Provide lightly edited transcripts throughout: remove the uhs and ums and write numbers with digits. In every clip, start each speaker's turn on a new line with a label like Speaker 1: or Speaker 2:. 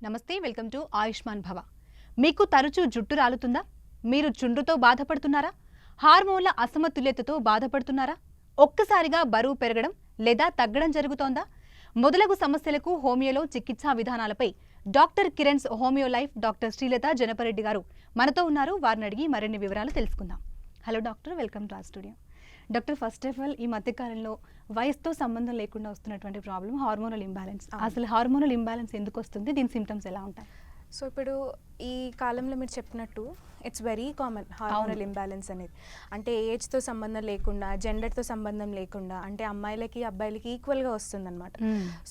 Speaker 1: నమస్తే, welcome to Ayushman భవ. మీకు తరచూ జుట్టు రాలుతుందా? మీరు చుండ్రుతో బాధపడుతున్నారా? హార్మోన్ల అసమతుల్యతతో బాధపడుతున్నారా? ఒక్కసారిగా బరువు పెరగడం లేదా తగ్గడం జరుగుతోందా? మొదలగు సమస్యలకు హోమియోలో చికిత్సా విధానాలపై doctor Kiran's homeo life doctor Srilatha Janapareddy గారు మనతో ఉన్నారు. వారిని అడిగి మరిన్ని వివరాలు తెలుసుకుందాం. హలో డాక్టర్, వెల్కమ్ టు ఆ studio. Doctor, first of all, ఈ మధ్యకాలంలో వయసుతో సంబంధం లేకుండా వస్తున్నటువంటి ప్రాబ్లం హార్మోనల్ ఇంబ్యాలెన్స్. అసలు హార్మోనల్ ఇంబ్యాలెన్స్ ఎందుకు వస్తుంది? దీని సిమ్టమ్స్ ఎలా ఉంటాయి?
Speaker 2: సో ఇప్పుడు ఈ కాలంలో మీరు చెప్పినట్టు it's very common hormonal imbalance అనేది. అంటే ఏజ్తో సంబంధం లేకుండా, జెండర్తో సంబంధం లేకుండా, అంటే అమ్మాయిలకి అబ్బాయిలకి ఈక్వల్గా వస్తుందన్నమాట.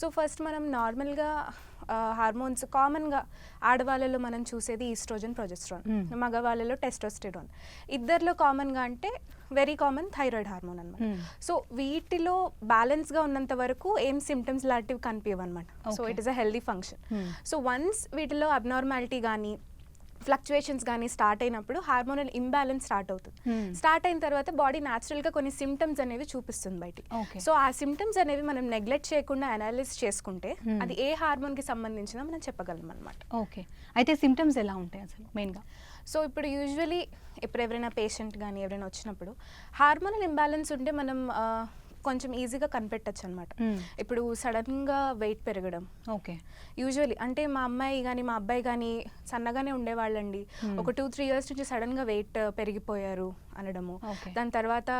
Speaker 2: సో ఫస్ట్ మనం నార్మల్గా హార్మోన్స్ కామన్గా ఆడవాళ్ళలో మనం చూసేది ఈస్ట్రోజన్, ప్రొజెస్ట్రాన్, మగవాళ్ళలో టెస్టోస్టెరాన్. ఇద్దరిలో కామన్గా అంటే వెరీ కామన్ థైరాయిడ్ హార్మోన్ అనమాట. సో వీటిలో బ్యాలెన్స్గా ఉన్నంత వరకు ఏం సిమ్టమ్స్ లాంటివి కనిపించవు అనమాట. So it is a healthy function. So once వీటిలో అబ్నార్మాలిటీ కానీ ఫ్లక్చువేషన్స్ కానీ స్టార్ట్ అయినప్పుడు హార్మోనల్ ఇంబ్యాలెన్స్ స్టార్ట్ అవుతుంది. స్టార్ట్ అయిన తర్వాత బాడీ న్యాచురల్గా కొన్ని సిమ్టమ్స్ అనేవి చూపిస్తుంది బయటికి. సో ఆ సిమ్టమ్స్ అనేవి మనం నెగ్లెక్ట్ చేయకుండా అనాలిసిస్ చేసుకుంటే అది ఏ హార్మోన్కి సంబంధించిందో మనం చెప్పగలం అనమాట.
Speaker 1: ఓకే, అయితే సిమ్టమ్స్ ఎలా ఉంటాయి అసలు మెయిన్గా?
Speaker 2: సో ఇప్పుడు యూజువలీ ఇప్పుడు ఎవరైనా పేషెంట్ కానీ ఎవరైనా వచ్చినప్పుడు హార్మోనల్ ఇంబ్యాలెన్స్ ఉంటే మనం కొంచెం ఈజీగా కనిపెట్టచ్చు అనమాట. ఇప్పుడు సడన్గా వెయిట్ పెరగడం.
Speaker 1: ఓకే,
Speaker 2: యూజువలీ అంటే మా అమ్మాయి కానీ మా అబ్బాయి కానీ సన్నగానే ఉండేవాళ్ళండి, ఒక 2-3 ఇయర్స్ నుంచి సడన్గా వెయిట్ పెరిగిపోయారు అనడము. దాని తర్వాత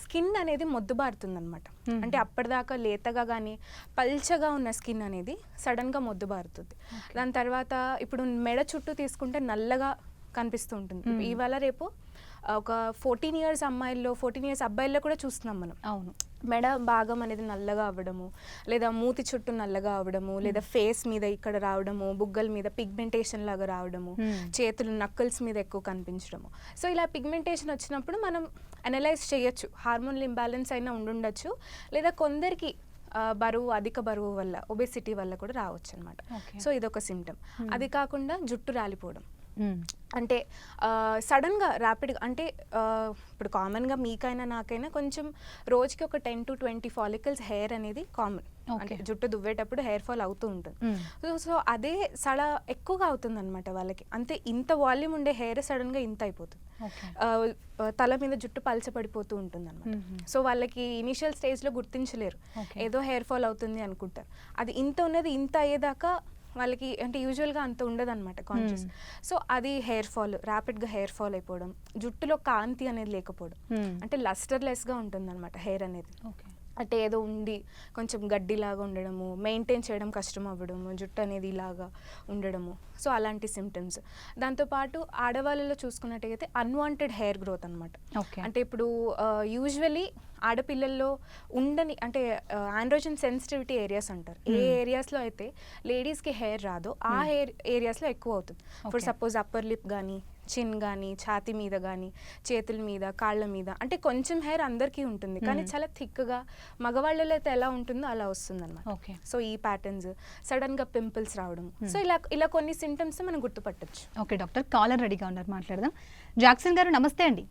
Speaker 2: స్కిన్ అనేది మొద్దుబారుతుంది అనమాట. అంటే అప్పటిదాకా లేతగా కానీ పల్చగా ఉన్న స్కిన్ అనేది సడన్గా మొద్దుబారుతుంది. దాని తర్వాత ఇప్పుడు మెడ చుట్టూ తీసుకుంటే నల్లగా కనిపిస్తూ ఉంటుంది. ఇవాళ రేపు ఒక 14 ఇయర్స్ అమ్మాయిల్లో, 14 ఇయర్స్ అబ్బాయిల్లో కూడా చూస్తున్నాం మనం.
Speaker 1: అవును,
Speaker 2: మెడ భాగం అనేది నల్లగా అవ్వడము, లేదా మూతి చుట్టూ నల్లగా అవ్వడము, లేదా ఫేస్ మీద ఇక్కడ రావడము, బుగ్గల మీద పిగ్మెంటేషన్ లాగా రావడము, చేతులు నక్కల్స్ మీద ఎక్కువ కనిపించడము. సో ఇలా పిగ్మెంటేషన్ వచ్చినప్పుడు మనం అనలైజ్ చేయొచ్చు, హార్మోనల్ ఇంబ్యాలెన్స్ అయినా ఉండుండొచ్చు, లేదా కొందరికి అధిక బరువు వల్ల, ఒబెసిటీ వల్ల కూడా రావచ్చు అనమాట. సో ఇదొక సిమ్టమ్. అది కాకుండా జుట్టు రాలిపోవడం, అంటే సడన్గా ర్యాపిడ్గా, అంటే ఇప్పుడు కామన్గా మీకైనా నాకైనా కొంచెం రోజుకి ఒక 10 to 20 ఫాలికల్స్ హెయిర్ అనేది కామన్. అంటే జుట్టు దువ్వేటప్పుడు హెయిర్ ఫాల్ అవుతూ ఉంటుంది. సో అదే చాలా ఎక్కువగా అవుతుంది అనమాట వాళ్ళకి. అంతే, ఇంత వాల్యూమ్ ఉండే హెయిర్ సడన్గా ఇంత అయిపోతుంది. తల మీద జుట్టు పలచబడిపోతూ ఉంటుంది అనమాట. సో వాళ్ళకి ఇనిషియల్ స్టేజ్లో గుర్తించలేరు, ఏదో హెయిర్ ఫాల్ అవుతుంది అనుకుంటారు. అది ఇంత ఉన్నది ఇంత అయ్యేదాకా వాళ్ళకి అంటే యూజువల్గా అంత ఉండదు అనమాట కాన్షియస్. సో అది హెయిర్ ఫాల్, ర్యాపిడ్గా హెయిర్ ఫాల్ అయిపోవడం, జుట్టులో కాంతి అనేది లేకపోవడం, అంటే లస్టర్లెస్గా ఉంటుంది అనమాట హెయిర్ అనేది. అంటే ఏదో ఉండి కొంచెం గడ్డిలాగా ఉండడము, మెయింటైన్ చేయడం కష్టం అవ్వడము, జుట్టు అనేది ఇలాగా ఉండడము. సో అలాంటి సిమ్టమ్స్. దాంతోపాటు ఆడవాళ్ళలో చూసుకున్నట్టయితే అన్వాంటెడ్ హెయిర్ గ్రోత్ అనమాట. అంటే ఇప్పుడు యూజువలీ ఆడపిల్లల్లో ఉండని, అంటే ఆండ్రోజన్ సెన్సిటివిటీ ఏరియాస్ అంటారు. ఏ ఏరియాస్లో అయితే లేడీస్కి హెయిర్ రాదో ఆ హెయిర్ ఏరియాస్లో ఎక్కువ అవుతుంది. ఫర్ సపోజ్ అప్పర్ లిప్ కానీ, చిన్ కానీ, ఛాతీ మీద కానీ, చేతుల మీద, కాళ్ళ మీద, అంటే కొంచెం హెయిర్ అందరికీ ఉంటుంది కానీ చాలా థిక్గా, మగవాళ్ళలో అయితే ఎలా ఉంటుందో అలా వస్తుంది అనమాట. సో ఈ ప్యాటర్న్స్, సడన్గా పింపుల్స్ రావడం, సో ఇలా కొన్ని సిమ్టమ్స్ మనం గుర్తుపట్టచ్చు.
Speaker 1: ఓకే డాక్టర్, కాలర్ రెడీగా ఉన్నారు, మాట్లాడదాం. జాక్సన్ గారు నమస్తే అండి.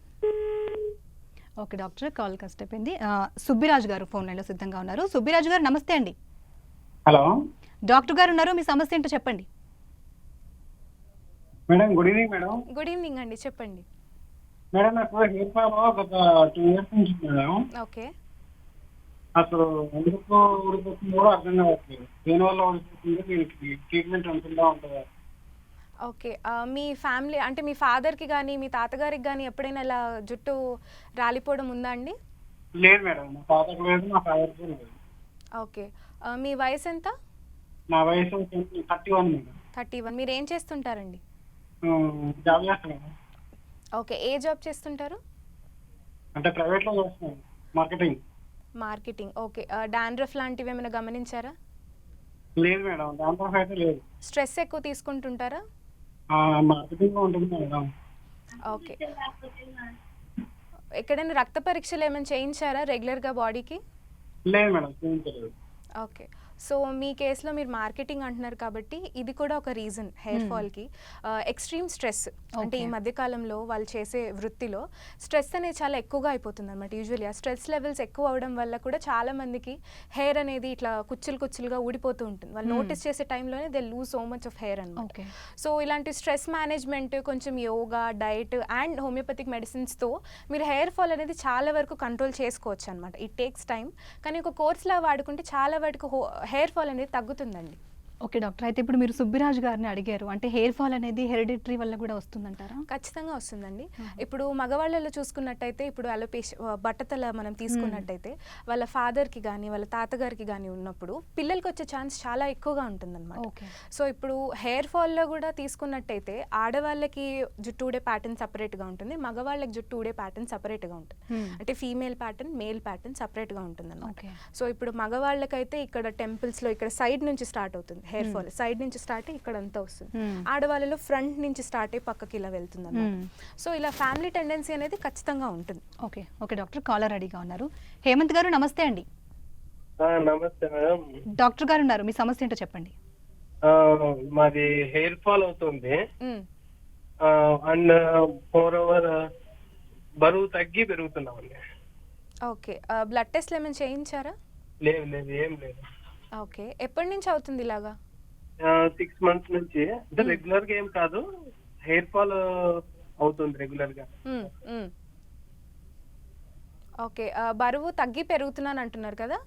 Speaker 1: ఓకే డాక్టర్, కాల్ కస్ట్ అయిపోయింది. సుబ్బిరాజు గారు ఫోన్ లైన్లో సిద్ధంగా ఉన్నారు. సుబ్బిరాజు గారు నమస్తే అండి.
Speaker 3: హలో
Speaker 1: డాక్టర్ గారు ఉన్నారు, మీ సమస్య ఏంటో చెప్పండి.
Speaker 3: Madam, good evening madam.
Speaker 2: Good evening అండి, చెప్పండి.
Speaker 3: మేడం, నాకు హెయిర్ ఫాల్ గత 2 years నుంచి మేడం.
Speaker 2: ఓకే,
Speaker 3: అసలు ఎందుకు ఊడిపోతుందో కూడా అర్థం కావట్లేదు. దేనివల్ల ఊడిపోతుందో దీనికి ట్రీట్మెంట్ ఉంటుందా ఉంటుందా?
Speaker 2: ఓకే, మీ ఫ్యామిలీ అంటే మీ ఫాదర్కి కానీ మీ తాతగారికి కానీ ఎప్పుడైనా ఇలా జుట్టు రాలిపోవడం ఉందా అండి?
Speaker 3: లేదు మేడం, మా తాతకు లేదు, మా ఫాదర్కి లేదు.
Speaker 2: ఓకే, మీ వయసు ఎంత?
Speaker 3: నా వయసు 31 మేడం.
Speaker 2: 31. మీరు ఏం చేస్తుంటారండి?
Speaker 3: జాబ్ చేస్తాను.
Speaker 2: ఓకే, ఏ జాబ్ చేస్తుంటారు?
Speaker 3: అంటే ప్రైవేట్లో చేస్తున్నాను, మార్కెటింగ్.
Speaker 2: ఓకే, డాండ్రఫ్ లాంటివి ఏమైనా గమనించారా?
Speaker 3: లేదు మేడం, దాంట్లో అయితే లేదు.
Speaker 2: స్ట్రెస్ ఎక్కువ తీసుకుంటుంటారా?
Speaker 3: మార్కెటింగ్ ఉంటుంది మేడం.
Speaker 2: ఓకే, ఎక్కడైనా రక్త పరీక్షలు ఏమైనా చేయించారా రెగ్యులర్గా బాడీకి?
Speaker 3: లేదు మేడం, చేయించలేదు.
Speaker 2: ఓకే. సో మీ కేస్‌లో మీరు మార్కెటింగ్ అంటున్నారు కాబట్టి ఇది కూడా ఒక రీజన్ హెయిర్ ఫాల్‌కి. Extreme stress. అంటే ఈ
Speaker 1: ఓకే.
Speaker 2: మధ్య కాలంలో వాళ్ళు చేసే వృత్తిలో స్ట్రెస్ అనేది చాలా ఎక్కువగా అయిపోతుందన్నమాట. యూజువల్లీ ఆ స్ట్రెస్ లెవెల్స్ ఎక్కువ అవ్వడం వల్ల కూడా చాలా మందికి హెయిర్ అనేది ఇట్లా కుచ్చులు కుచ్చులుగా ఊడిపోతూ ఉంటుంది. వాళ్ళు నోటీస్ చేసే టైంలోనే they lose so much of hair అన్నమాట.
Speaker 1: ఓకే.
Speaker 2: సో ఇలాంటి స్ట్రెస్ మేనేజ్మెంట్, కొంచెం యోగా, డైట్ అండ్ హోమియోపతిక్ మెడిసిన్స్‌తో మీరు హెయిర్ ఫాల్ అనేది చాలా వరకు కంట్రోల్ చేసుకోవచ్చు అనమాట. It takes time. కానీ ఒక కోర్స్‌లా వాడుకుంటే చాలా వరకు హెయిర్ ఫాల్ అనేది తగ్గుతుందండి.
Speaker 1: Okay doctor. అయితే ఇప్పుడు మీరు సుబ్బిరాజు గారిని అడిగారు. అంటే హెయిర్ ఫాల్ అనేది హెరిడిటరీ వల్ల కూడా వస్తుందంటారా?
Speaker 2: ఖచ్చితంగా వస్తుందండి. ఇప్పుడు మగవాళ్ళలో చూసుకున్నట్టయితే ఇప్పుడు బట్టతల మనం తీసుకున్నట్టయితే వాళ్ళ ఫాదర్‌కి గానీ, వాళ్ళ తాతగారికి గానీ ఉన్నప్పుడు పిల్లలకి వచ్చే ఛాన్స్ చాలా ఎక్కువగా ఉంటుందన్నమాట.
Speaker 1: ఓకే.
Speaker 2: సో ఇప్పుడు హెయిర్ ఫాల్‌లో కూడా తీసుకున్నట్టయితే ఆడవాళ్ళకి జుట్టు ఊడే ప్యాటర్న్ సెపరేట్‌గా ఉంటుంది. మగవాళ్ళకి జుట్టు ఊడే ప్యాటర్న్ సెపరేట్‌గా ఉంటుంది. అంటే ఫీమేల్ ప్యాటర్న్, మేల్ ప్యాటర్న్ సెపరేట్‌గా ఉంటుందన్నమాట.
Speaker 1: ఓకే.
Speaker 2: సో ఇప్పుడు మగవాళ్ళకైతే ఇక్కడ టెంపుల్స్‌లో ఇక్కడ సైడ్ నుంచి స్టార్ట్ అవుతుంది హెయిర్ ఫాల్. సైడ్ నుంచి స్టార్ట్ అయ్యి ఇక్కడ అంతా వస్తుంది. ఆడవాళ్ళలో ఫ్రంట్ నుంచి స్టార్ట్ అయ్యి పక్కకి ఇలా వెళ్తుంది అన్నమాట. సో ఇలా ఫ్యామిలీ టెండెన్సీ అనేది ఖచ్చితంగా ఉంటుంది.
Speaker 1: ఓకే. Okay doctor. కాలర్ రెడీగా ఉన్నారు. హేమంత్ గారు నమస్తే అండి.
Speaker 3: నమస్తే మేడం.
Speaker 1: డాక్టర్ గారు ఉన్నారు. మీ సమస్య ఏంటో చెప్పండి.
Speaker 3: మాది హెయిర్ ఫాల్ అవుతుంది
Speaker 2: మ్మ్.
Speaker 3: అండ్ మోర్ ఓవర్ బరువు తగ్గి పెరుగుతున్నామండి.
Speaker 2: ఓకే. బ్లడ్ టెస్ట్లు ఏమైనా చేయించారా?
Speaker 3: లేదు లేదు, ఏం లేదు.
Speaker 2: ఓకే. ఎప్పటి నుంచి అవుతుంది ఇలాగా?
Speaker 3: 6 months నుంచి. అంటే రెగ్యులర్ గా ఏం కాదు, హెయిర్ ఫాల్ అవుతుంది రెగ్యులర్ గా.
Speaker 2: మ్మ్. మ్మ్. ఓకే. బరువు తగ్గి పెరుగుతున్నాను అంటున్నారు కదా?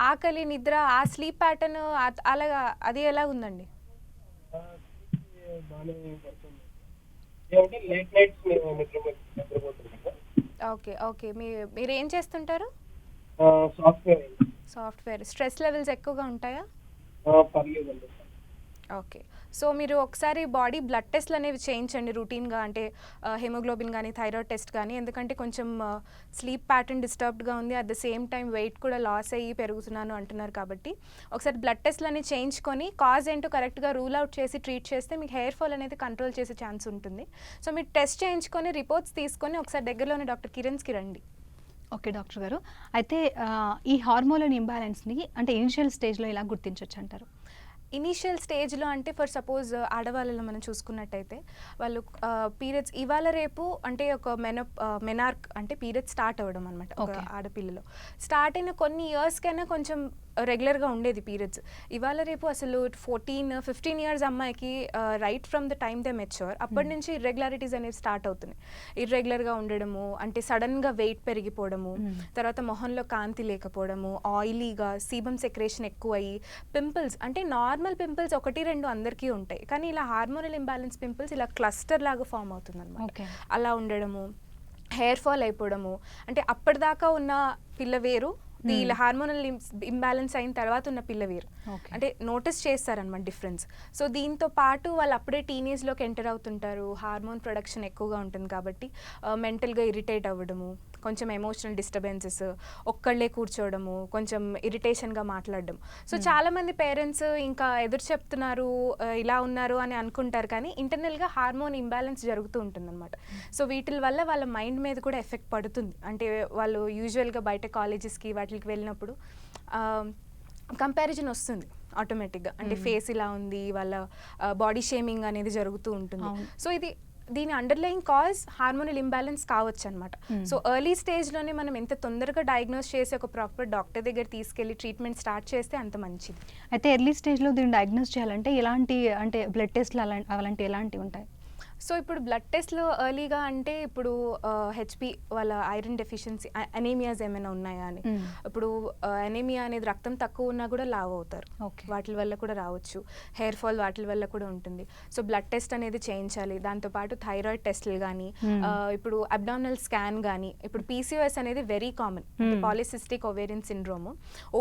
Speaker 2: ఆకలి, నిద్ర, ఆ స్లీప్ ప్యాటర్న్ అలాగా అది ఎలా ఉందండి?
Speaker 3: బాగానే పడుతుంది. ఏమంటే లేట్ నైట్స్ నిద్రపోతున్నాను.
Speaker 2: ఓకే. ఓకే. మీరు ఏం చేస్తుంటారు?
Speaker 3: Software
Speaker 2: software. స్ట్రెస్ లెవెల్స్ ఎక్కువగా ఉంటాయా?
Speaker 3: పర్లేదండి.
Speaker 2: ఓకే. సో మీరు ఒకసారి బాడీ బ్లడ్ టెస్ట్లు అనేవి చేయించండి రొటీన్‌గా. అంటే హెమోగ్లోబిన్ కానీ, థైరాయిడ్ టెస్ట్ కానీ. ఎందుకంటే కొంచెం స్లీప్ ప్యాటర్న్ డిస్టర్బ్డ్‌గా ఉంది. At the same time weight కూడా లాస్ అయ్యి పెరుగుతున్నాను అంటున్నారు కాబట్టి ఒకసారి బ్లడ్ టెస్ట్‌లన్నీ చేయించుకొని కాజ్ ఏంటో కరెక్ట్‌గా రూల్ అవుట్ చేసి ట్రీట్ చేస్తే మీకు హెయిర్ ఫాల్ అనేది కంట్రోల్ చేసే ఛాన్స్ ఉంటుంది. సో మీరు టెస్ట్ చేయించుకొని రిపోర్ట్స్ తీసుకొని ఒకసారి దగ్గరలోని డాక్టర్ కిరణ్స్‌కి రండి.
Speaker 1: ఓకే డాక్టర్ గారు. అయితే ఈ హార్మోన్ ఇంబ్యాలెన్స్‌ని అంటే ఇనిషియల్ స్టేజ్‌లో ఎలా గుర్తించొచ్చు అంటారు?
Speaker 2: ఇనీషియల్ స్టేజ్లో అంటే ఫర్ సపోజ్ ఆడవాళ్ళలో మనం చూసుకున్నట్టయితే వాళ్ళు పీరియడ్స్ ఇవాళ రేపు అంటే ఒక మెనార్క్ అంటే పీరియడ్స్ స్టార్ట్ అవ్వడం అనమాట. ఒక
Speaker 1: Okay.
Speaker 2: ఆడపిల్లలో స్టార్ట్ అయిన కొన్ని ఇయర్స్కైనా కొంచెం రెగ్యులర్గా ఉండేది పీరియడ్స్. ఇవాళ రేపు అసలు 14-15 ఇయర్స్ అమ్మాయికి right from the time they mature అప్పటి నుంచి ఇర్రెగ్యులారిటీస్ అనేవి స్టార్ట్ అవుతున్నాయి. ఇర్రెగ్యులర్గా ఉండడము, అంటే సడన్గా వెయిట్ పెరిగిపోవడము, తర్వాత మొహంలో కాంతి లేకపోవడము, ఆయిలీగా, సీబమ్ సెక్రేషన్ ఎక్కువ అయ్యి, పింపుల్స్ అంటే నార్మల్ పింపుల్స్ 1-2 అందరికీ ఉంటాయి. కానీ ఇలా హార్మోనల్ ఇంబ్యాలెన్స్ పింపుల్స్ ఇలా క్లస్టర్ లాగా ఫామ్ అవుతుంది అనమాట.
Speaker 1: ఓకే.
Speaker 2: అలా ఉండడము, హెయిర్ ఫాల్ అయిపోవడము, అంటే అప్పటిదాకా ఉన్న పిల్ల వేరు, ఇలా హార్మోనల్ ఇంబ్యాలెన్స్ అయిన తర్వాత ఉన్న పిల్ల వేరు.
Speaker 1: ఓకే.
Speaker 2: అంటే నోటీస్ చేస్తారనమాట డిఫరెన్స్. సో దీంతో పాటు వాళ్ళు అప్పుడే టీనేజ్లోకి ఎంటర్ అవుతుంటారు. హార్మోన్ ప్రొడక్షన్ ఎక్కువగా ఉంటుంది కాబట్టి మెంటల్గా ఇరిటేట్ అవ్వడము, కొంచెం ఎమోషనల్ డిస్టర్బెన్సెస్, ఒక్కళ్ళే కూర్చోవడము, కొంచెం ఇరిటేషన్గా మాట్లాడడం. సో చాలామంది పేరెంట్స్ ఇంకా ఎదురు చెప్తున్నారు, ఇలా ఉన్నారు అని అనుకుంటారు. కానీ ఇంటర్నల్గా హార్మోన్ ఇంబ్యాలెన్స్ జరుగుతూ ఉంటుందన్నమాట. సో వీటి వల్ల వాళ్ళ మైండ్ మీద కూడా ఎఫెక్ట్ పడుతుంది. అంటే వాళ్ళు యూజువల్గా బయట కాలేజెస్కి వాటికి వెళ్ళినప్పుడు కంపారిజన్ వస్తుంది ఆటోమేటిక్గా. అంటే ఫేస్ ఇలా ఉంది, వాళ్ళ బాడీ షేమింగ్ అనేది జరుగుతూ ఉంటుంది. సో దీని అండర్లయింగ్ కాజ్ హార్మోనల్ ఇంబ్యాలెన్స్ కావచ్చు అనమాట. సో ఎర్లీ స్టేజ్లోనే మనం ఎంత తొందరగా డయాగ్నోస్ చేసి ఒక ప్రాపర్ డాక్టర్ దగ్గర తీసుకెళ్లి ట్రీట్మెంట్ స్టార్ట్ చేస్తే అంత మంచిది.
Speaker 1: అయితే ఎర్లీ స్టేజ్లో దీన్ని డయాగ్నోస్ చేయాలంటే ఎలాంటి అంటే బ్లడ్ టెస్ట్లు అలాంటి ఎలాంటివి ఉంటాయి?
Speaker 2: సో ఇప్పుడు బ్లడ్ టెస్ట్లో ఎర్లీగా అంటే ఇప్పుడు హెచ్పి వాళ్ళ ఐరన్ డెఫిషియన్సీ అనీమియాస్ ఏమైనా ఉన్నాయా అని. ఇప్పుడు అనీమియా అనేది రక్తం తక్కువ ఉన్నా కూడా లావ్ అవుతారు.
Speaker 1: ఓకే.
Speaker 2: వాటి వల్ల కూడా రావచ్చు. హెయిర్ ఫాల్ వాటి వల్ల కూడా ఉంటుంది. సో బ్లడ్ టెస్ట్ అనేది చేయించాలి. దాంతోపాటు థైరాయిడ్ టెస్ట్లు కానీ, ఇప్పుడు అబ్డామినల్ స్కాన్ కానీ, ఇప్పుడు పీసీఓఎస్ అనేది very common, polycystic ovarian syndrome,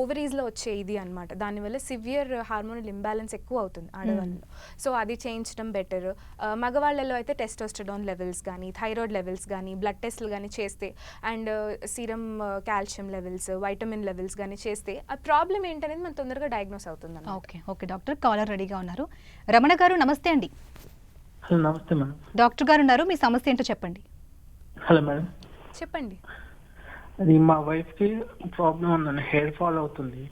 Speaker 2: ఓవరీస్లో వచ్చే ఇది అనమాట. దానివల్ల సివియర్ హార్మోనల్ ఇంబ్యాలెన్స్ ఎక్కువ అవుతుంది ఆడవాళ్ళలో. సో అది చేయించడం బెటర్. మగవాళ్ళలో అయితే టెస్టోస్టెరాన్ లెవెల్స్ కానీ, థైరాయిడ్ లెవెల్స్ కానీ, బ్లడ్ టెస్ట్లు కానీ చేస్తే, and serum calcium levels, vitamin levels కానీ చేస్తే ఆ ప్రాబ్లం ఏంటనేది మనం తొందరగా డయాగ్నోస్ అవుతుంది.
Speaker 1: ఓకే. Okay doctor. కాలర్ రెడీగా ఉన్నారు. రమణ గారు నమస్తే అండి.
Speaker 4: హలో, నమస్తే మేడం.
Speaker 1: డాక్టర్ గారు ఉన్నారు. మీ సమస్య ఏంటో చెప్పండి.
Speaker 4: హలో మేడం,
Speaker 2: చెప్పండి.
Speaker 3: అది మా వైఫ్ కి ప్రాబ్లం ఉందండి, హెయిర్ ఫాల్ అవుతుంది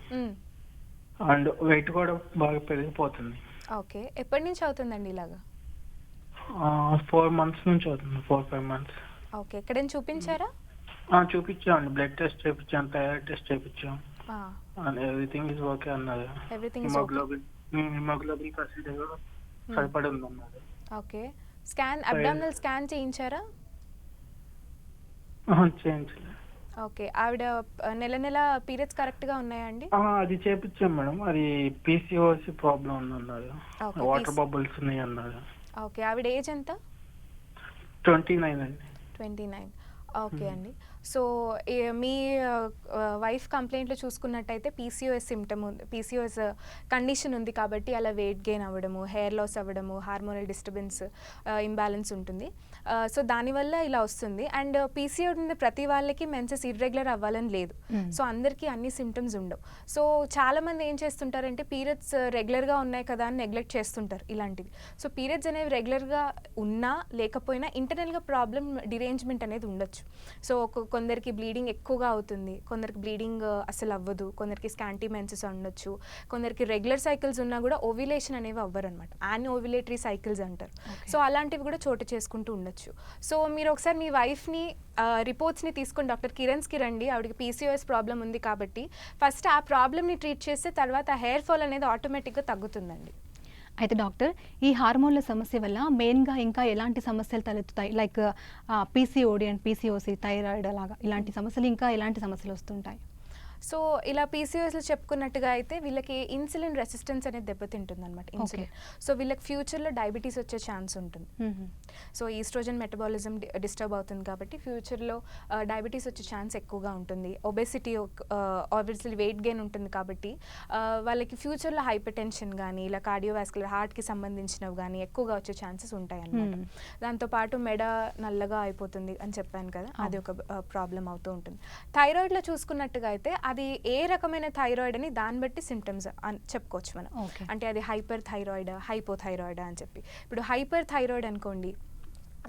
Speaker 3: అండ్ వెయిట్ కూడా బాగా పెరిగిపోతుంది.
Speaker 2: ఓకే, ఎప్పటి నుంచి అవుతుందండి ఇలాగా?
Speaker 3: 4 months నుంచి అవుతుంది, 4-5 months.
Speaker 2: ఓకే, ఎక్కడైనా చూపించారా?
Speaker 3: చూపించామండి, బ్లడ్ టెస్ట్ చేయించాం, థైరాయిడ్ టెస్ట్ చేయించాం అండ్ ఎవ్రీథింగ్ ఈజ్ ఓకే అన్నారు.
Speaker 2: ఎవ్రీథింగ్
Speaker 3: హిమోగ్లోబిన్ పర్సెంటేజ్ సరిపడి ఉంది అన్నారు.
Speaker 2: ఓకే, స్కాన్ అబ్డామినల్ స్కాన్ చేయించారా?
Speaker 3: చేయించలేదు.
Speaker 2: ఓకే, ఆవిడ నెల నెల పీరియడ్స్ కరెక్ట్గా ఉన్నాయా అండి?
Speaker 3: అది చేపించాం మేడం, అది పీసీఓసి ప్రాబ్లం ఉందన్నారు,
Speaker 2: Okay,
Speaker 3: వాటర్ బబుల్స్ ఉన్నాయి అన్నారు.
Speaker 2: ఓకే, ఆవిడ ఏజ్ ఎంత?
Speaker 3: 29 అండి.
Speaker 2: 29. ఓకే అండి. సో మీ వైఫ్ కంప్లైంట్లో చూసుకున్నట్టయితే పీసీఓఎస్ సిమ్టమ్ ఉంది, పీసీఓఎస్ కండిషన్ ఉంది కాబట్టి అలా వెయిట్ గెయిన్ అవ్వడము, హెయిర్ లాస్ అవ్వడము, హార్మోనల్ డిస్టర్బెన్స్, ఇంబ్యాలెన్స్ ఉంటుంది. సో దానివల్ల ఇలా వస్తుంది. అండ్ పీసీఓడి ఉన్న ప్రతి వాళ్ళకి మెన్సెస్ ఇర్రెగ్యులర్ అవ్వాలని లేదు. సో అందరికీ అన్ని సిమ్టమ్స్ ఉండవు. సో చాలామంది ఏం చేస్తుంటారంటే పీరియడ్స్ రెగ్యులర్గా ఉన్నాయి కదా అని నెగ్లెక్ట్ చేస్తుంటారు ఇలాంటివి. సో పీరియడ్స్ అనేవి రెగ్యులర్గా ఉన్నా లేకపోయినా ఇంటర్నల్గా ప్రాబ్లం డిరేంజ్మెంట్ అనేది ఉండొచ్చు. సో కొందరికి బ్లీడింగ్ ఎక్కువగా అవుతుంది, కొందరికి బ్లీడింగ్ అసలు అవ్వదు, కొందరికి స్కాంటీ మెన్సెస్ ఉండొచ్చు, కొందరికి రెగ్యులర్ సైకిల్స్ ఉన్నా కూడా ఓవ్యులేషన్ అనేవి అవ్వరు అనమాట, యాన్ ఓవ్యులేటరీ సైకిల్స్ అంటారు. సో అలాంటివి కూడా చోటు చేసుకుంటూ ఉండొచ్చు. సో మీరు ఒకసారి మీ వైఫ్ని రిపోర్ట్స్ని తీసుకొని డాక్టర్ కిరణ్స్కి రండి. ఆవిడకి పీసీఓఎస్ ప్రాబ్లం ఉంది కాబట్టి ఫస్ట్ ఆ ప్రాబ్లమ్ని ట్రీట్ చేస్తే తర్వాత హెయిర్ ఫాల్ అనేది ఆటోమేటిక్గా తగ్గుతుందండి.
Speaker 1: అయితే డాక్టర్, ఈ హార్మోన్ల సమస్య వల్ల మెయిన్గా ఇంకా ఎలాంటి సమస్యలు తలెత్తుతాయి? లైక్ పీసీఓడి అండ్ పీసీఓసి, థైరాయిడ్ అలాగా ఇలాంటి సమస్యలు, ఇంకా ఎలాంటి సమస్యలు వస్తుంటాయి?
Speaker 2: సో ఇలా పీసీఓఎస్లో చెప్పుకున్నట్టుగా అయితే వీళ్ళకి ఇన్సులిన్ రెసిస్టెన్స్ అనేది దెబ్బతింటుంది అనమాట, ఇన్సులిన్. సో వీళ్ళకి ఫ్యూచర్లో డయాబెటీస్ వచ్చే ఛాన్స్ ఉంటుంది. సో ఈస్ట్రోజన్ మెటబాలిజం డిస్టర్బ్ అవుతుంది కాబట్టి ఫ్యూచర్లో డయాబెటీస్ వచ్చే ఛాన్స్ ఎక్కువగా ఉంటుంది. ఒబెసిటీ, ఆబ్వియస్లీ వెయిట్ గెయిన్ ఉంటుంది కాబట్టి వాళ్ళకి ఫ్యూచర్లో హైపర్ టెన్షన్ కానీ ఇలా కార్డియోవాస్కులర్ హార్ట్కి సంబంధించినవి కానీ ఎక్కువగా వచ్చే ఛాన్సెస్ ఉంటాయి అన్నమాట. దాంతోపాటు మెడ నల్లగా అయిపోతుంది అని చెప్పాను కదా, అది ఒక ప్రాబ్లం అవుతూ ఉంటుంది. థైరాయిడ్లో చూసుకున్నట్టుగా అయితే అది ఏ రకమైన థైరాయిడ్ అని దాన్ని బట్టి సిమ్టమ్స్ అని చెప్పుకోవచ్చు మనం. అంటే అది హైపర్ థైరాయిడ్, హైపోథైరాయిడ్ అని చెప్పి. ఇప్పుడు హైపర్ థైరాయిడ్ అనుకోండి,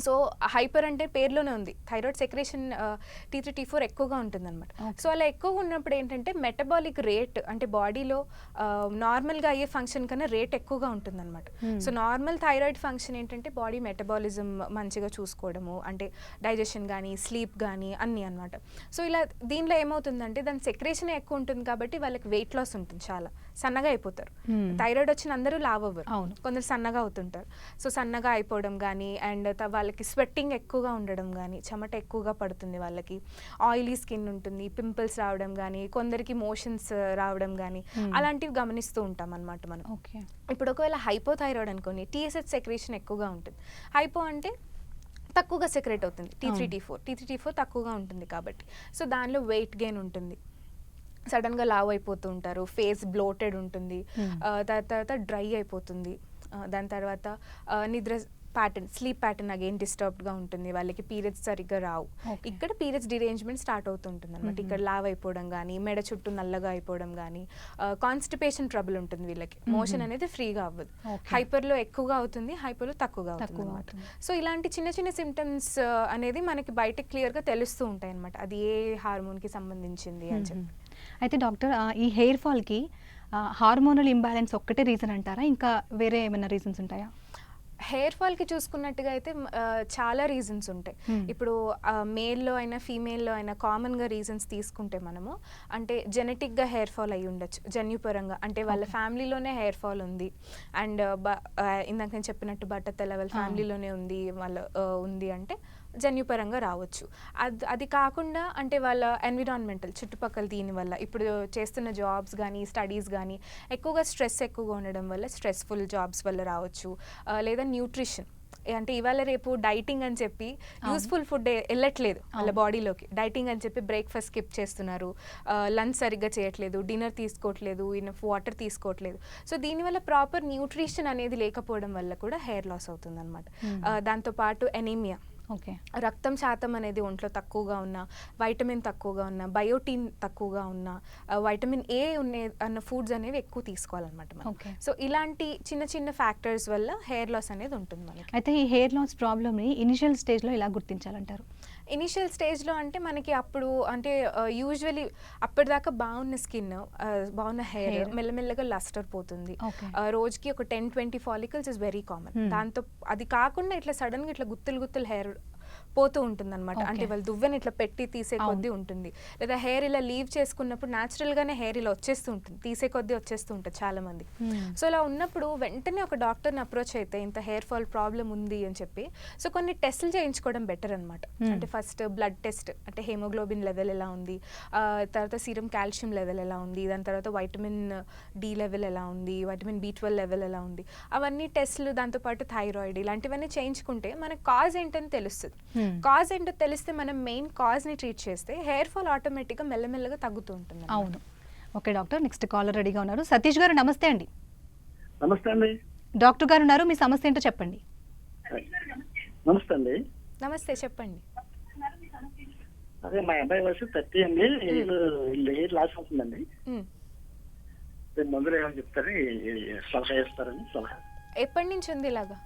Speaker 2: సో హైపర్ అంటే పేర్లోనే ఉంది, థైరాయిడ్ సెక్రేషన్ T3 T4 ఎక్కువగా ఉంటుందన్నమాట. సో అలా ఎక్కువగా ఉన్నప్పుడు ఏంటంటే మెటబాలిక్ రేట్ అంటే బాడీలో నార్మల్గా అయ్యే ఫంక్షన్ కన్నా రేట్ ఎక్కువగా ఉంటుందన్నమాట. సో నార్మల్ థైరాయిడ్ ఫంక్షన్ ఏంటంటే బాడీ మెటబాలిజం మంచిగా చూసుకోవడము, అంటే డైజెషన్ కానీ స్లీప్ కానీ అన్నీ అనమాట. సో ఇలా దీనిలో ఏమవుతుందంటే దాని సెక్రేషన్ ఎక్కువ ఉంటుంది కాబట్టి వాళ్ళకి వెయిట్ లాస్ ఉంటుంది, చాలా సన్నగా అయిపోతారు. థైరాయిడ్ వచ్చిన అందరూ లావ్ అవ్వరు, కొందరు సన్నగా అవుతుంటారు. సో సన్నగా అయిపోవడం కానీ అండ్ వాళ్ళకి స్వెట్టింగ్ ఎక్కువగా ఉండడం కానీ, చెమట ఎక్కువగా పడుతుంది, వాళ్ళకి ఆయిలీ స్కిన్ ఉంటుంది, పింపుల్స్ రావడం కానీ, కొందరికి మోషన్స్ రావడం కానీ అలాంటివి గమనిస్తూ ఉంటాం అన్నమాట మనం. ఇప్పుడు ఒకవేళ హైపోథైరాయిడ్ అనుకోండి, టీఎస్హెచ్ సెక్రేషన్ ఎక్కువగా ఉంటుంది. హైపో అంటే తక్కువగా సెక్రేట్ అవుతుంది, T3 T4 తక్కువగా ఉంటుంది కాబట్టి. సో దానిలో వెయిట్ గెయిన్ ఉంటుంది, సడన్గా లావ్ అయిపోతూ ఉంటారు, ఫేస్ బ్లోటెడ్ ఉంటుంది, తర్వాత డ్రై అయిపోతుంది, దాని తర్వాత నిద్ర ప్యాటర్న్, స్లీప్ ప్యాటర్న్ అగైన్ డిస్టర్బ్డ్గా ఉంటుంది, వాళ్ళకి పీరియడ్స్ సరిగ్గా రావు. ఇక్కడ పీరియడ్స్ డిరేంజ్మెంట్ స్టార్ట్ అవుతుంటుంది అనమాట. ఇక్కడ లావ్ అయిపోవడం కానీ, మెడ చుట్టూ నల్లగా అయిపోవడం కానీ, కాన్స్టిపేషన్ ట్రబుల్ ఉంటుంది వీళ్ళకి, మోషన్ అనేది ఫ్రీగా అవ్వదు. హైపర్లో ఎక్కువగా అవుతుంది, హైపర్లో తక్కువగా అవుతుంది అనమాట. సో ఇలాంటి చిన్న చిన్న సిమ్టమ్స్ అనేది మనకి బయట క్లియర్గా తెలుస్తూ ఉంటాయి అనమాట, అది ఏ హార్మోన్కి సంబంధించింది అని చెప్పి.
Speaker 1: అయితే డాక్టర్, ఈ హెయిర్ ఫాల్కి హార్మోనల్ ఇంబ్యాలెన్స్ ఒక్కటే రీజన్ అంటారా, ఇంకా వేరే ఏమైనా రీజన్స్ ఉంటాయా?
Speaker 2: హెయిర్ ఫాల్కి చూసుకున్నట్టుగా అయితే చాలా రీజన్స్ ఉంటాయి. ఇప్పుడు మేల్లో అయినా ఫీమేల్లో అయినా కామన్గా రీజన్స్ తీసుకుంటే మనము, అంటే జెనెటిక్గా హెయిర్ ఫాల్ అయ్యి ఉండొచ్చు, జన్యుపరంగా, అంటే వాళ్ళ ఫ్యామిలీలోనే హెయిర్ ఫాల్ ఉంది అండ్ ఇందాక నేను చెప్పినట్టు బట్టతల వాళ్ళ ఫ్యామిలీలోనే ఉంది, వాళ్ళ ఉంది అంటే జన్యుపరంగా రావచ్చు. అది కాకుండా అంటే వాళ్ళ ఎన్విరాన్మెంటల్ చుట్టుపక్కల దీనివల్ల, ఇప్పుడు చేస్తున్న జాబ్స్ కానీ స్టడీస్ కానీ ఎక్కువగా స్ట్రెస్ ఎక్కువగా ఉండడం వల్ల స్ట్రెస్ఫుల్ జాబ్స్ వల్ల రావచ్చు. లేదా న్యూట్రిషన్, అంటే ఇవాళ రేపు డైటింగ్ అని చెప్పి యూస్ఫుల్ ఫుడ్ వెళ్ళట్లేదు వాళ్ళ బాడీలోకి, డైటింగ్ అని చెప్పి బ్రేక్ఫాస్ట్ స్కిప్ చేస్తున్నారు, లంచ్ సరిగ్గా చేయట్లేదు, డిన్నర్ తీసుకోవట్లేదు, ఇనఫ్ వాటర్ తీసుకోవట్లేదు. సో దీనివల్ల ప్రాపర్ న్యూట్రిషన్ అనేది లేకపోవడం వల్ల కూడా హెయిర్ లాస్ అవుతుంది అనమాట. దాంతోపాటు ఎనీమియా, రక్తం శాతం అనేది ఒంట్లో తక్కువగా ఉన్న, వైటమిన్ తక్కువగా ఉన్న, బయోటిన్ తక్కువగా ఉన్న, వైటమిన్ ఏ ఉన్న అన్న ఫుడ్స్ అనేవి ఎక్కువ తీసుకోవాలన్నమాట మనం. సో ఇలాంటి చిన్న చిన్న ఫ్యాక్టర్స్ వల్ల హెయిర్ లాస్ అనేది ఉంటుంది మనకి.
Speaker 1: అయితే ఈ హెయిర్ లాస్ ప్రాబ్లమ్ని ఇనిషియల్ స్టేజ్లో ఎలా గుర్తించాలంటారు?
Speaker 2: ఇనిషియల్ స్టేజ్లో అంటే మనకి అప్పుడు అంటే యూజువలీ అప్పటిదాకా బాగున్న స్కిన్ బాగున్న హెయిర్ మెల్లమెల్లగా లస్టర్ పోతుంది.
Speaker 1: Okay.
Speaker 2: రోజుకి ఒక 10-20 ఫాలికల్స్ ఇస్ వెరీ కామన్. దాంతో అది కాకుండా ఇట్లా సడన్గా ఇట్లా గుత్తులు హెయిర్ పోతూ ఉంటుంది అనమాట. అంటే వాళ్ళు దువ్వెని ఇట్లా పెట్టి తీసే కొద్దీ ఉంటుంది, లేదా హెయిర్ ఇలా లీవ్ చేసుకున్నప్పుడు న్యాచురల్గానే హెయిర్ ఇలా వచ్చేస్తూ ఉంటుంది, తీసే కొద్దీ వచ్చేస్తూ ఉంటుంది చాలా మంది. సో ఇలా ఉన్నప్పుడు వెంటనే ఒక డాక్టర్ని అప్రోచ్ అయితే ఇంత హెయిర్ ఫాల్ ప్రాబ్లం ఉంది అని చెప్పి సో కొన్ని టెస్టులు చేయించుకోవడం బెటర్ అనమాట. అంటే ఫస్ట్ బ్లడ్ టెస్ట్, అంటే హెమోగ్లోబిన్ లెవెల్ ఎలా ఉంది, తర్వాత సీరం కాల్షియం లెవెల్ ఎలా ఉంది, దాని తర్వాత వైటమిన్ డి లెవెల్ ఎలా ఉంది, వైటమిన్ B12 లెవెల్ ఎలా ఉంది, అవన్నీ టెస్టులు, దాంతోపాటు థైరాయిడ్ ఇలాంటివన్నీ చేయించుకుంటే మనకు కాజ్ ఏంటని తెలుస్తుంది. కాజ్ ఏంటో తెలిస్తే మనం మెయిన్ కాజ్ని ట్రీట్ చేస్తే హెయిర్ ఫాల్ ఆటోమేటిక్గా మెల్లమెల్లగా తగ్గుతూ ఉంటుంది.
Speaker 1: అవును. ఓకే డాక్టర్, నెక్స్ట్ కాలర్ రెడీగా ఉన్నారు. సతీష్ గారు నమస్తే అండి.
Speaker 3: నమస్తే అండి.
Speaker 1: డాక్టర్ గారు ఉన్నారు, మీ సమస్య ఏంటో చెప్పండి.
Speaker 3: నమస్తే అండి.
Speaker 2: నమస్తే, చెప్పండి.
Speaker 3: అదే మా అబ్బాయి వయసు 30 అండి. హెయిర్ లాస్ అవుతుందండి. మందులు ఏమైనా చెప్తారు, సలహా ఇస్తారని సలహా.
Speaker 2: ఎప్పటి నుంచి ఉంది ఇలాగా?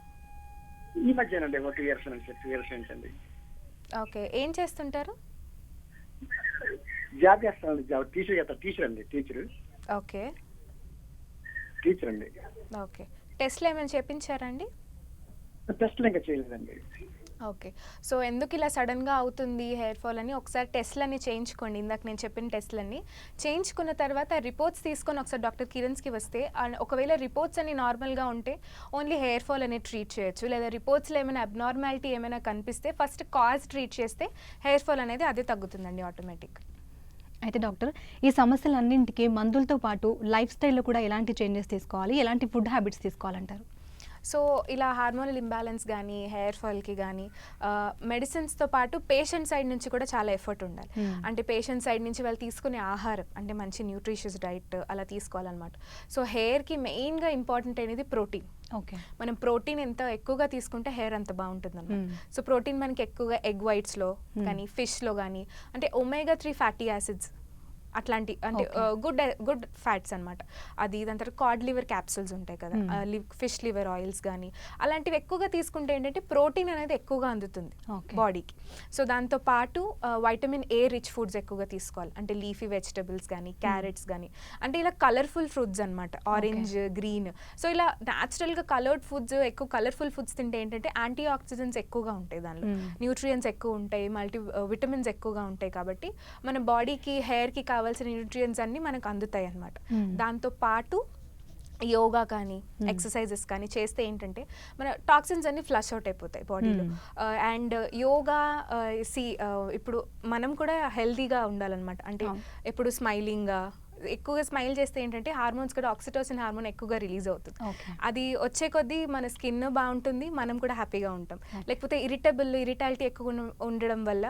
Speaker 3: ఈ మధ్యనండి, ఒక 2 ఇయర్స్ నుంచి 2 ఇయర్స్ నుంచి అండి.
Speaker 2: ఓకే, ఏం చేస్తుంటారు?
Speaker 3: జాబ్ చేస్తానండి. జాబ్ టీచర్ అండి.
Speaker 2: ఓకే
Speaker 3: టీచర్ అండి.
Speaker 2: ఓకే, టెస్ట్లు ఏమైనా చేయించారండి?
Speaker 3: టెస్ట్లు ఇంకా చేయలేదండి.
Speaker 2: ఓకే, సో ఎందుకు ఇలా సడన్గా అవుతుంది హెయిర్ ఫాల్ అని ఒకసారి టెస్ట్లన్నీ చేయించుకోండి. ఇందాక నేను చెప్పిన టెస్ట్లన్నీ చేయించుకున్న తర్వాత రిపోర్ట్స్ తీసుకొని ఒకసారి డాక్టర్ కిరణ్స్కి వస్తే ఒకవేళ రిపోర్ట్స్ అన్ని నార్మల్గా ఉంటే ఓన్లీ హెయిర్ ఫాల్ అనేది ట్రీట్ చేయొచ్చు, లేదా రిపోర్ట్స్లో ఏమైనా అబ్నార్మాలిటీ ఏమైనా కనిపిస్తే ఫస్ట్ కాజ్ ట్రీట్ చేస్తే హెయిర్ ఫాల్ అనేది అదే తగ్గుతుందండి ఆటోమేటిక్.
Speaker 1: అయితే డాక్టర్, ఈ సమస్యలన్నింటికి మందులతో పాటు లైఫ్ స్టైల్లో కూడా ఎలాంటి చేంజెస్ తీసుకోవాలి, ఎలాంటి ఫుడ్ హ్యాబిట్స్ తీసుకోవాలంటారు?
Speaker 2: సో ఇలా హార్మోనల్ ఇంబ్యాలెన్స్ కానీ హెయిర్ ఫాల్కి కానీ మెడిసిన్స్తో పాటు పేషెంట్ సైడ్ నుంచి కూడా చాలా ఎఫర్ట్ ఉండాలి. అంటే పేషెంట్ సైడ్ నుంచి వాళ్ళు తీసుకునే ఆహారం అంటే మంచి న్యూట్రిషియస్ డైట్ అలా తీసుకోవాలన్నమాట. సో హెయిర్కి మెయిన్గా ఇంపార్టెంట్ అనేది ప్రోటీన్.
Speaker 1: ఓకే,
Speaker 2: మనం ప్రోటీన్ ఎంత ఎక్కువగా తీసుకుంటే హెయిర్ అంత బాగుంటుంది అన్నమాట. సో ప్రోటీన్ మనకి ఎక్కువగా ఎగ్ వైట్స్లో కానీ ఫిష్లో కానీ, అంటే omega-3 ఫ్యాటీ యాసిడ్స్ అట్లాంటి, అంటే గుడ్ ఫ్యాట్స్ అనమాట. అది దాని తర్వాత కాడ్ లివర్ క్యాప్సూల్స్ ఉంటాయి కదా, ఫిష్ లివర్ ఆయిల్స్ కానీ అలాంటివి ఎక్కువగా తీసుకుంటే ఏంటంటే ప్రోటీన్ అనేది ఎక్కువగా అందుతుంది బాడీకి. సో దాంతో పాటు వైటమిన్ ఏ రిచ్ ఫుడ్స్ ఎక్కువగా తీసుకోవాలి, అంటే లీఫీ వెజిటబుల్స్ కానీ క్యారెట్స్ కానీ, అంటే ఇలా కలర్ఫుల్ ఫ్రూట్స్ అనమాట, ఆరెంజ్ గ్రీన్. సో ఇలా న్యాచురల్గా కలర్డ్ ఫుడ్స్, ఎక్కువ కలర్ఫుల్ ఫుడ్స్ తింటే ఏంటంటే యాంటీ ఆక్సిడెంట్స్ ఎక్కువగా ఉంటాయి, దానిలో న్యూట్రియంట్స్ ఎక్కువ ఉంటాయి, విటమిన్స్ ఎక్కువగా ఉంటాయి. కాబట్టి మన బాడీకి హెయిర్కి కావాల్సిన న్యూట్రియంట్స్ అన్ని మనకు అందుతాయి అన్నమాట. దాంతో పాటు యోగా కానీ ఎక్సర్సైజెస్ కానీ చేస్తే ఏంటంటే మన టాక్సిన్స్ అన్ని ఫ్లష్ అవుట్ అయిపోతాయి బాడీలో. అండ్ యోగా ఇప్పుడు మనం కూడా హెల్తీగా ఉండాలన్నమాట. అంటే ఎప్పుడు స్మైలింగ్గా ఎక్కువగా స్మైల్ చేస్తే ఏంటంటే హార్మోన్స్ కూడా ఆక్సిటోసిన్ హార్మోన్ ఎక్కువగా రిలీజ్ అవుతుంది. అది వచ్చే కొద్దీ మన స్కిన్ బాగుంటుంది, మనం కూడా హ్యాపీగా ఉంటాం. లేకపోతే ఇరిటాలిటీ ఎక్కువ ఉండడం వల్ల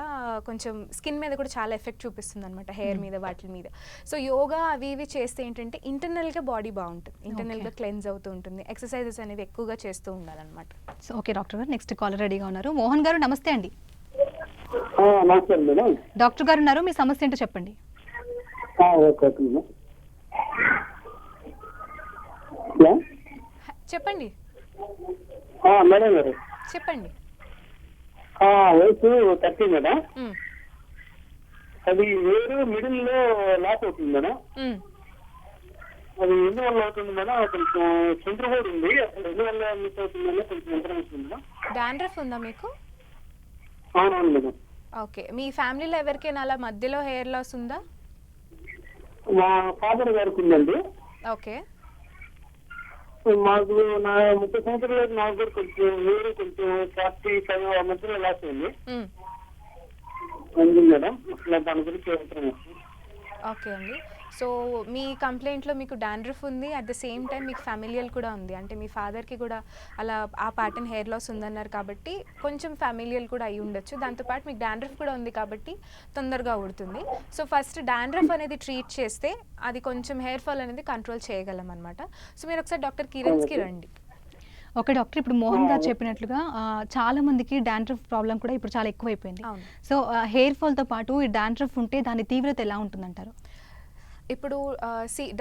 Speaker 2: కొంచెం స్కిన్ మీద కూడా చాలా ఎఫెక్ట్ చూపిస్తుంది అనమాట, హెయిర్ మీద వాటి మీద. సో యోగా అవి ఇవి చేస్తే ఏంటంటే ఇంటర్నల్గా బాడీ బాగుంటుంది, ఇంటర్నల్గా క్లెన్స్ అవుతూ ఉంటుంది. ఎక్సర్సైజెస్ అనేవి ఎక్కువగా చేస్తూ ఉండాలన్నమాట.
Speaker 1: సో ఓకే డాక్టర్ గారు, నెక్స్ట్ కాలర్ రెడీగా ఉన్నారు. మోహన్ గారు నమస్తే అండి.
Speaker 3: నమస్తే మేడం.
Speaker 1: డాక్టర్ గారు ఉన్నారు, మీ సమస్య ఏంటో చెప్పండి.
Speaker 2: చెప్పండి
Speaker 3: మేడం గారు.
Speaker 2: చెప్పండి.
Speaker 3: వయసు 30 మేడం. అది వేరు మిడిల్ లో లాస్ అవుతుంది మేడం. అది ఎందువల్ల అవుతుంది మేడం? కొంచెం సెంటర్ కూడా ఉంది, అసలు ఎందువల్ల మిస్ అవుతుందని కొంచెం ఇన్ఫర్మేషన్ మేడం.
Speaker 2: డాండ్రఫ్ ఉందా మీకు?
Speaker 3: అవునవును మేడం.
Speaker 2: ఓకే, మీ ఫ్యామిలీలో ఎవరికైనా అలా మధ్యలో హెయిర్ లాస్ ఉందా?
Speaker 3: మా ఫాదర్ గారికి ఉందండి.
Speaker 2: ఓకే,
Speaker 3: మాకు నా 30 సంవత్సరాలు నాకు కూడా కొంచెం వేరు కొంచెం 45 మధ్యలో లాస్ అయింది మేడం. అసలు దాని గురించి ఇన్ఫర్మేషన్.
Speaker 2: ఓకే అండి. సో మీ కంప్లైంట్లో మీకు డాండ్రఫ్ ఉంది, అట్ ద సేమ్ టైం మీకు ఫ్యామిలియల్ కూడా ఉంది, అంటే మీ ఫాదర్కి కూడా అలా ఆ ప్యాటర్న్ హెయిర్ లాస్ ఉందన్నారు కాబట్టి కొంచెం ఫ్యామిలియల్ కూడా అయి ఉండొచ్చు. దాంతోపాటు మీకు డాండ్రఫ్ కూడా ఉంది కాబట్టి తొందరగా ఉడుతుంది. సో ఫస్ట్ డాండ్రఫ్ అనేది ట్రీట్ చేస్తే అది కొంచెం హెయిర్ ఫాల్ అనేది కంట్రోల్ చేయగలం అనమాట. సో మీరు ఒకసారి డాక్టర్ కిరణ్స్కి రండి.
Speaker 1: ఓకే డాక్టర్, ఇప్పుడు మోహన్ గారు చెప్పినట్లుగా చాలా మందికి డాండ్రఫ్ ప్రాబ్లం కూడా ఇప్పుడు చాలా ఎక్కువైపోయింది. సో హెయిర్ ఫాల్తో పాటు ఈ డాండ్రఫ్ ఉంటే దాని తీవ్రత ఎలా ఉంటుందంటారు?
Speaker 2: ఇప్పుడు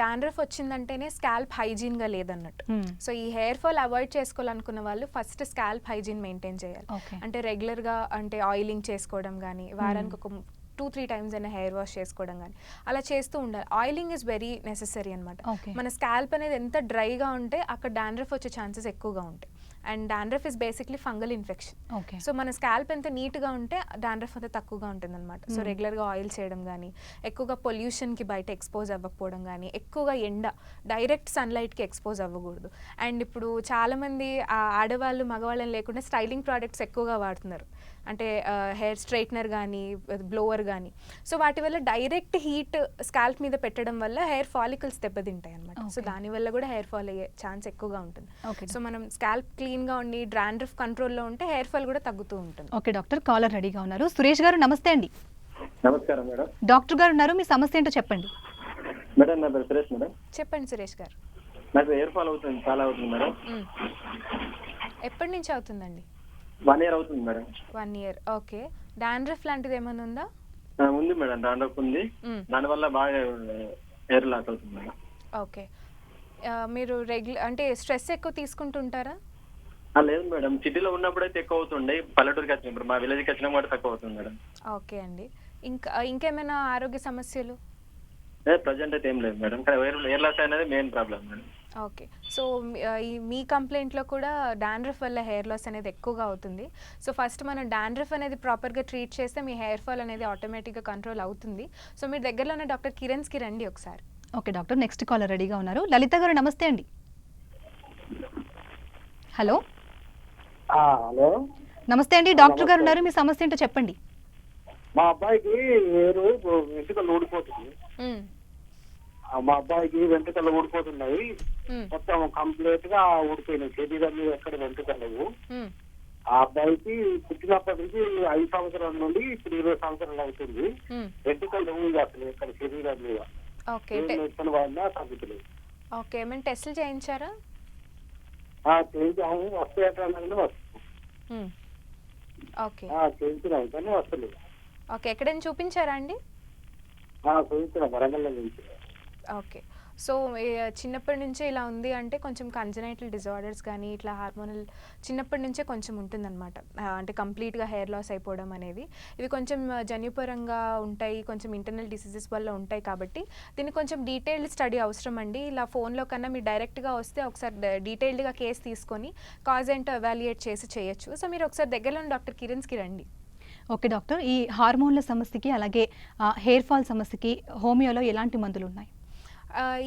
Speaker 2: డాండ్రఫ్ వచ్చిందంటేనే స్కాల్ప్ హైజీన్గా లేదన్నట్టు. సో ఈ హెయిర్ ఫాల్ అవాయిడ్ చేసుకోవాలనుకున్న వాళ్ళు ఫస్ట్ స్కాల్ప్ హైజీన్ మెయింటైన్ చేయాలి.
Speaker 1: ఓకే.
Speaker 2: అంటే రెగ్యులర్గా అంటే ఆయిలింగ్ చేసుకోవడం కానీ, వారానికి ఒక 2-3 టైమ్స్ అయినా హెయిర్ వాష్ చేసుకోవడం కానీ అలా చేస్తూ ఉండాలి. ఆయిలింగ్ ఇస్ వెరీ నెసెసరీ అనమాట.
Speaker 1: ఓకే.
Speaker 2: మన స్కాల్ప్ అనేది ఎంత డ్రైగా ఉంటే అక్కడ డాండ్రఫ్ వచ్చే ఛాన్సెస్ ఎక్కువగా ఉంటాయి. And dandruff is basically fungal infection.
Speaker 1: Okay.
Speaker 2: So మన స్కాల్ప్ ఎంత నీట్గా ఉంటే డాండ్రఫ్ అంత తక్కువగా ఉంటుంది అనమాట. సో రెగ్యులర్గా ఆయిల్ చేయడం కానీ, ఎక్కువగా పొల్యూషన్కి బయట ఎక్స్పోజ్ అవ్వకపోవడం కానీ, ఎక్కువగా ఎండ డైరెక్ట్ సన్లైట్కి ఎక్స్పోజ్ అవ్వకూడదు. అండ్ ఇప్పుడు చాలామంది ఆడవాళ్ళు మగవాళ్ళని లేకుండా స్టైలింగ్ ప్రోడక్ట్స్ ఎక్కువగా వాడుతున్నారు. అంటే హెయిర్ స్ట్రైట్నర్ కానీ, బ్లోవర్ కానీ. సో వాటి వల్ల డైరెక్ట్ హీట్ స్కాల్ప్ మీద పెట్టడం వల్ల హెయిర్ ఫాలికల్స్ దెబ్బతింటాయి అనమాట. సో దానివల్ల కూడా హెయిర్ ఫాల్ అయ్యే ఛాన్స్ ఎక్కువగా ఉంటుంది. సో మనం స్కాల్ప్ క్లీన్గా ఉండి డాండ్రఫ్ కంట్రోల్లో ఉంటే హెయిర్ ఫాల్ కూడా తగ్గుతూ ఉంటుంది.
Speaker 1: ఓకే డాక్టర్, కాలర్ రెడీగా ఉన్నారు. సురేష్ గారు నమస్తే అండి.
Speaker 3: నమస్కారం మేడం.
Speaker 1: డాక్టర్ గారు ఉన్నారు, మీ సమస్య ఏంటో చెప్పండి.
Speaker 3: మేడం నా పేరు సురేష్ మేడం.
Speaker 2: చెప్పండి సురేష్ గారు.
Speaker 3: నాకు హెయిర్ ఫాల్ అవుతుంది, చాలా అవుతుంది మేడం.
Speaker 2: ఎప్పటి నుంచి అవుతుందండి?
Speaker 3: 1 year అవుతుంది మేడం.
Speaker 2: 1 year. ఓకే. డాండ్రఫ్ లాంటిది ఏమైనా ఉందా?
Speaker 3: ఉంది మేడం, డాండ్రఫ్ ఉంది. దానివల్ల బాగా హెయిర్ లాస్ అవుతుంది మేడం.
Speaker 2: ఓకే. మీరు అంటే స్ట్రెస్ ఎక్కువ తీసుకుంటుంటారా?
Speaker 3: లేదు మేడం, సిటీలో ఉన్నప్పుడు అయితే ఎక్కువ అవుతుండే, పల్లెటూరుకి వచ్చినప్పుడు మా విలేజ్కి వచ్చినప్పుడు కూడా తక్కువ అవుతుంది మేడం.
Speaker 2: ఓకే అండి. ఇంకేమైనా ఆరోగ్య సమస్యలు?
Speaker 3: ప్రజెంట్ అయితే ఏం లేదు మేడం, కానీ హెయిర్ లాస్ అనేది main problem madam.
Speaker 2: Okay. So మీ కంప్లైంట్లో కూడా డాండ్రఫ్ వల్ల హెయిర్ లాస్ అనేది ఎక్కువగా అవుతుంది. సో ఫస్ట్ మనం డాండ్రఫ్ అనేది ప్రాపర్గా ట్రీట్ చేస్తే మీ హెయిర్ ఫాల్ అనేది ఆటోమేటిక్గా కంట్రోల్ అవుతుంది. సో మీరు దగ్గరలో ఉన్న డాక్టర్ కిరణ్స్కి రండి ఒకసారి.
Speaker 1: ఓకే డాక్టర్, నెక్స్ట్ కాలర్ రెడీగా ఉన్నారు. లలిత గారు నమస్తే అండి. హలో.
Speaker 3: హలో
Speaker 1: నమస్తే అండి, డాక్టర్ గారు ఉన్నారు, మీ సమస్య ఏంటో చెప్పండి.
Speaker 3: మా అబ్బాయికి వెంట్రుకలు ఊడిపోతుంది. మా అబ్బాయికి వెంట్రుకలు ఊడిపోతున్నాయి, మొత్తం కంప్లీట్ గా ఊడిపోయినాయి. శరీరం మీద ఎక్కడ వెంట్రుకలు లేవు. ఆ అబ్బాయికి పుట్టినప్పటి నుంచి 5 సంవత్సరాల నుండి ఇప్పుడు 20 సంవత్సరాలు అవుతుంది. వెంట్రుకలు లేవు అసలు ఎక్కడ శరీరం మీద.
Speaker 2: ఓకే.
Speaker 3: వల్ల తగ్గుతుంది.
Speaker 2: ఓకే. ఏమైనా టెస్టులు చేయించారా?
Speaker 3: చేయించాము, వస్తాయని వస్తుంది.
Speaker 2: ఓకే.
Speaker 3: చేయించినాం కానీ వస్తలేదు.
Speaker 2: ఓకే. ఎక్కడైనా చూపించారా అండి?
Speaker 3: చూపించిన వరంగల్లో నుంచి.
Speaker 2: ఓకే. సో చిన్నప్పటి నుంచే ఇలా ఉంది అంటే కొంచెం కంజనైటల్ డిజార్డర్స్ కానీ ఇట్లా హార్మోనల్ చిన్నప్పటి నుంచే కొంచెం ఉంటుందన్నమాట. అంటే కంప్లీట్గా హెయిర్ లాస్ అయిపోవడం అనేది ఇవి కొంచెం జన్యుపరంగా ఉంటాయి, కొంచెం ఇంటర్నల్ డిసీజెస్ వల్ల ఉంటాయి. కాబట్టి దీనికి కొంచెం డీటెయిల్డ్ స్టడీ అవసరం అండి. ఇలా ఫోన్లో కన్నా మీరు డైరెక్ట్గా వస్తే ఒకసారి డీటెయిల్డ్గా కేసు తీసుకొని కాజ్ ఏంటో ఎవాల్యుయేట్ చేసి చేయొచ్చు. సో మీరు ఒకసారి దగ్గరలో డాక్టర్ కిరణ్స్కి రండి.
Speaker 1: ఓకే డాక్టర్, ఈ హార్మోన్ల సమస్యకి అలాగే హెయిర్ ఫాల్ సమస్యకి హోమియోలో ఎలాంటి మందులు ఉన్నాయి?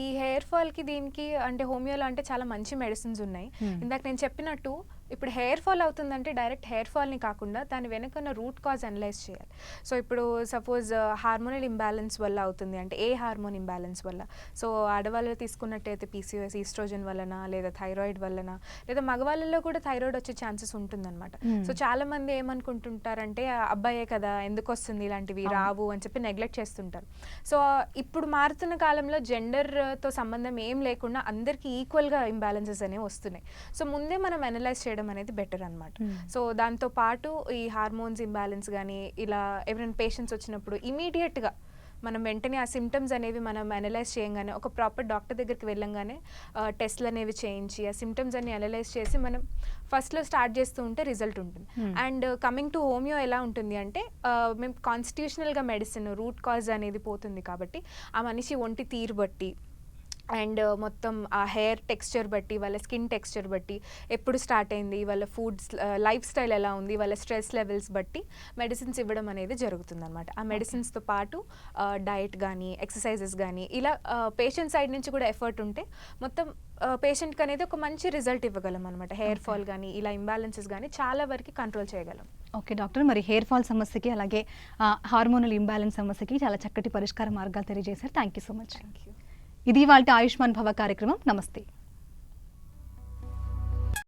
Speaker 2: ఈ హెయిర్ ఫాల్కి దీనికి అంటే హోమియోలో అంటే చాలా మంచి మెడిసిన్స్ ఉన్నాయి. ఇందాక నేను చెప్పినట్టు ఇప్పుడు హెయిర్ ఫాల్ అవుతుందంటే డైరెక్ట్ హెయిర్ ఫాల్ని కాకుండా దాని వెనుకన్న రూట్ కాజ్ అనలైజ్ చేయాలి. సో ఇప్పుడు సపోజ్ హార్మోనల్ ఇంబ్యాలెన్స్ వల్ల అవుతుంది అంటే ఏ హార్మోన్ ఇంబ్యాలెన్స్ వల్ల. సో ఆడవాళ్ళు తీసుకున్నట్టయితే PCOS ఈస్ట్రోజన్ వలన, లేదా థైరాయిడ్ వలన, లేదా మగవాళ్ళలో కూడా థైరాయిడ్ వచ్చే ఛాన్సెస్ ఉంటుందన్నమాట. సో చాలా మంది ఏమనుకుంటుంటారంటే అబ్బాయే కదా ఎందుకు వస్తుంది ఇలాంటివి రావు అని చెప్పి నెగ్లెక్ట్ చేస్తుంటారు. సో ఇప్పుడు మారుతున్న కాలంలో జెండర్తో సంబంధం ఏం లేకుండా అందరికీ ఈక్వల్గా ఇంబ్యాలెన్సెస్ అనేవి వస్తున్నాయి. సో ముందే మనం అనలైజ్ చేయడం అనేది బెటర్ అన్నమాట. సో దాంతో పాటు ఈ హార్మోన్స్ ఇంబ్యాలెన్స్ కానీ ఇలా ఎవరైనా పేషెంట్స్ వచ్చినప్పుడు ఇమీడియట్గా మనం వెంటనే ఆ సిమ్టమ్స్ అనేవి మనం అనలైజ్ చేయగానే ఒక ప్రాపర్ డాక్టర్ దగ్గరికి వెళ్ళంగానే టెస్ట్లు అనేవి చేయించి ఆ సిమ్టమ్స్ అన్ని అనలైజ్ చేసి మనం ఫస్ట్లో స్టార్ట్ చేస్తూ ఉంటే రిజల్ట్ ఉంటుంది. అండ్ కమింగ్ టు హోమియో ఎలా ఉంటుంది అంటే మేము కాన్స్టిట్యూషనల్గా మెడిసిన్ రూట్ కాజ్ అనేది పోతుంది కాబట్టి ఆ మనిషి ఒంటి తీరు బట్టి అండ్ మొత్తం ఆ హెయిర్ టెక్స్చర్ బట్టి, వాళ్ళ స్కిన్ టెక్స్చర్ బట్టి, ఎప్పుడు స్టార్ట్ అయింది, వాళ్ళ ఫుడ్స్ లైఫ్ స్టైల్ ఎలా ఉంది, వాళ్ళ స్ట్రెస్ లెవెల్స్ బట్టి మెడిసిన్స్ ఇవ్వడం అనేది జరుగుతుంది అనమాట. ఆ మెడిసిన్స్తో పాటు డైట్ కానీ ఎక్సర్సైజెస్ కానీ ఇలా పేషెంట్ సైడ్ నుంచి కూడా ఎఫర్ట్ ఉంటే మొత్తం పేషెంట్కి అనేది ఒక మంచి రిజల్ట్ ఇవ్వగలం అనమాట. హెయిర్ ఫాల్ కానీ ఇలా ఇంబ్యాలెన్సెస్ కానీ చాలా వరకు కంట్రోల్ చేయగలం.
Speaker 1: ఓకే డాక్టర్, మరి హెయిర్ ఫాల్ సమస్యకి అలాగే హార్మోనల్ ఇంబ్యాలెన్స్ సమస్యకి చాలా చక్కటి పరిష్కార మార్గాలు తెలియజేశారు. Thank you so much.
Speaker 2: Thank you.
Speaker 1: ఇది ఇవాల్టి ఆయుష్మాన్ భవ కార్యక్రమం. నమస్తే.